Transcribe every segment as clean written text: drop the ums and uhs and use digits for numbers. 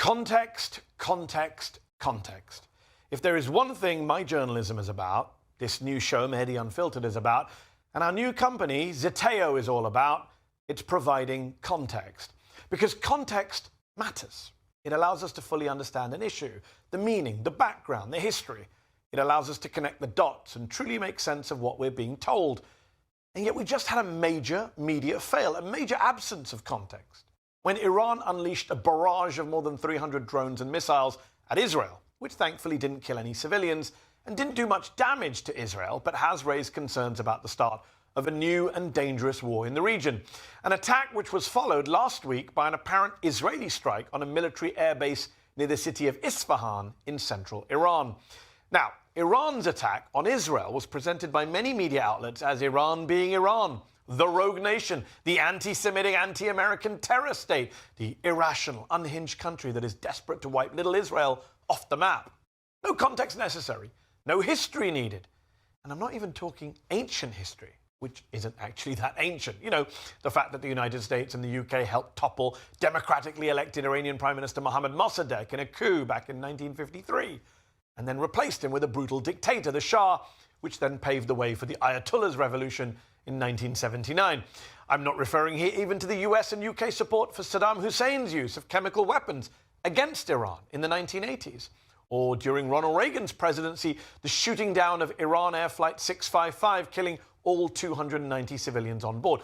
Context, context, context. If there is one thing my journalism is about, this new show, Mehdi Unfiltered, is about, and our new company, Zeteo, is all about, it's providing context. Because context matters. It allows us to fully understand an issue, the meaning, the background, the history. It allows us to connect the dots and truly make sense of what we're being told. And yet we just had a major media fail, a major absence of context. When Iran unleashed a barrage of more than 300 drones and missiles at Israel, which thankfully didn't kill any civilians and didn't do much damage to Israel, but has raised concerns about the start of a new and dangerous war in the region. An attack which was followed last week by an apparent Israeli strike on a military airbase near the city of Isfahan in central Iran. Now, Iran's attack on Israel was presented by many media outlets as Iran being Iran, the rogue nation, the anti-Semitic, anti-American terror state, the irrational, unhinged country that is desperate to wipe little Israel off the map. No context necessary, no history needed. And I'm not even talking ancient history, which isn't actually that ancient. You know, the fact that the United States and the UK helped topple democratically elected Iranian Prime Minister Mohammad Mossadegh in a coup back in 1953, and then replaced him with a brutal dictator, the Shah, which then paved the way for the Ayatollah's revolution in 1979. I'm not referring here even to the US and UK support for Saddam Hussein's use of chemical weapons against Iran in the 1980s, or during Ronald Reagan's presidency, the shooting down of Iran Air Flight 655, killing all 290 civilians on board.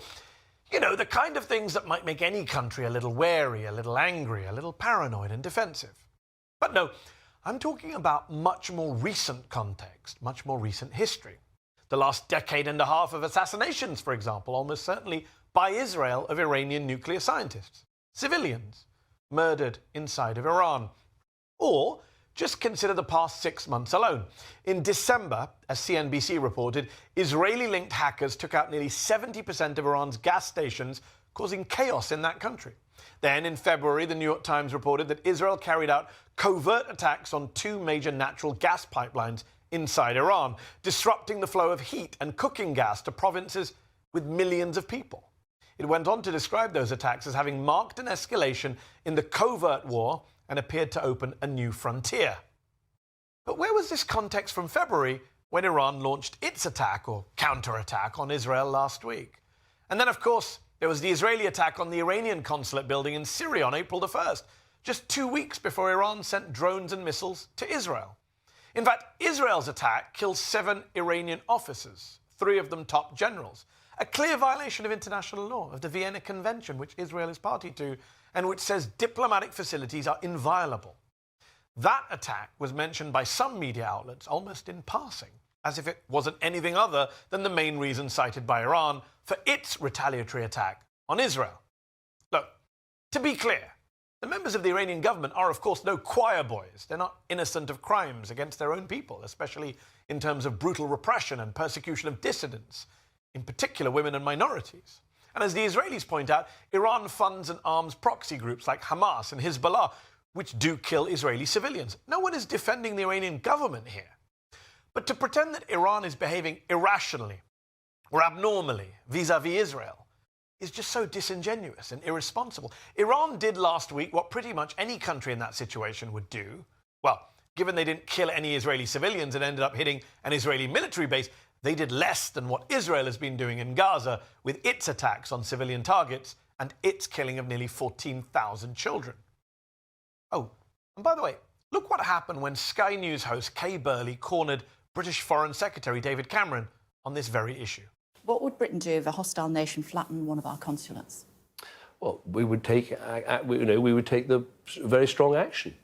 You know, the kind of things that might make any country a little wary, a little angry, a little paranoid and defensive. But no, I'm talking about much more recent context, much more recent history. The last decade and a half of assassinations, for example, almost certainly by Israel, of Iranian nuclear scientists, civilians murdered inside of Iran. Or just consider the past 6 months alone. In December, as CNBC reported, Israeli-linked hackers took out nearly 70% of Iran's gas stations, causing chaos in that country. Then, in February, the New York Times reported that Israel carried out covert attacks on 2 major natural gas pipelines inside Iran, disrupting the flow of heat and cooking gas to provinces with millions of people. It went on to describe those attacks as having marked an escalation in the covert war and appeared to open a new frontier. But where was this context from February when Iran launched its attack or counterattack on Israel last week? And then, of course, there was the Israeli attack on the Iranian consulate building in Syria on April the 1st, just 2 weeks before Iran sent drones and missiles to Israel. In fact, Israel's attack killed 7 Iranian officers, 3 of them top generals, a clear violation of international law, of the Vienna Convention, which Israel is party to, and which says diplomatic facilities are inviolable. That attack was mentioned by some media outlets almost in passing, as if it wasn't anything other than the main reason cited by Iran for its retaliatory attack on Israel. Look, to be clear, the members of the Iranian government are, of course, no choir boys. They're not innocent of crimes against their own people, especially in terms of brutal repression and persecution of dissidents, in particular women and minorities. And as the Israelis point out, Iran funds and arms proxy groups like Hamas and Hezbollah, which do kill Israeli civilians. No one is defending the Iranian government here. But to pretend that Iran is behaving irrationally or abnormally vis-à-vis Israel is just so disingenuous and irresponsible. Iran did last week what pretty much any country in that situation would do. Well, given they didn't kill any Israeli civilians and ended up hitting an Israeli military base, they did less than what Israel has been doing in Gaza with its attacks on civilian targets and its killing of nearly 14,000 children. Oh, and by the way, look what happened when Sky News host Kay Burley cornered British Foreign Secretary David Cameron on this very issue. What would Britain do if a hostile nation flattened one of our consulates? Well, we would take the very strong action.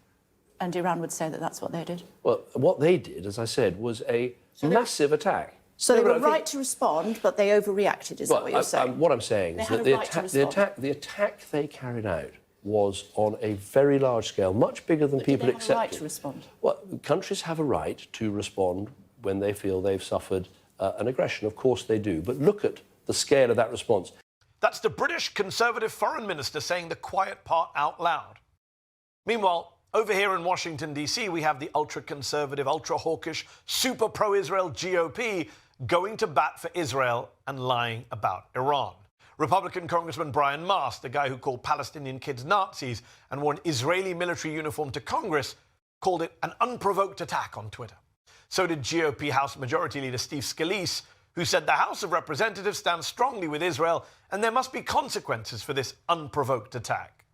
And Iran would say that that's what they did? Well, what they did, as I said, was a massive attack. So they were right to respond, but they overreacted, is that what you're saying? What I'm saying is that the attack they carried out was on a very large scale, much bigger than people accepted. Did they have a right to respond? Well, countries have a right to respond when they feel they've suffered an aggression. Of course they do. But look at the scale of that response. That's the British Conservative Foreign Minister saying the quiet part out loud. Meanwhile, over here in Washington, D.C., we have the ultra-conservative, ultra-hawkish, super pro-Israel GOP going to bat for Israel and lying about Iran. Republican Congressman Brian Mast, the guy who called Palestinian kids Nazis and wore an Israeli military uniform to Congress, called it an unprovoked attack on Twitter. So did GOP House Majority Leader Steve Scalise, who said the House of Representatives stands strongly with Israel and there must be consequences for this unprovoked attack.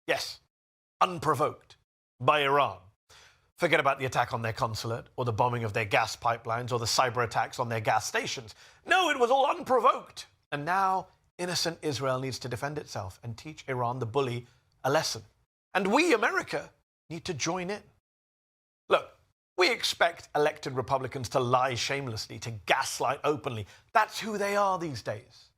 Yes, unprovoked by Iran. Forget about the attack on their consulate, or the bombing of their gas pipelines, or the cyber attacks on their gas stations. No, it was all unprovoked. And now, innocent Israel needs to defend itself and teach Iran, the bully, a lesson. And we, America, need to join in. Look, we expect elected Republicans to lie shamelessly, to gaslight openly. That's who they are these days.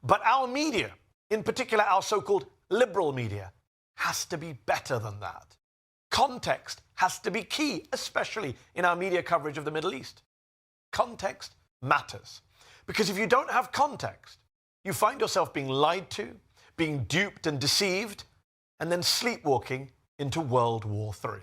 But our media, in particular our so-called liberal media, has to be better than that. Context has to be key, especially in our media coverage of the Middle East. Context matters. Because if you don't have context, you find yourself being lied to, being duped and deceived, and then sleepwalking into World War III.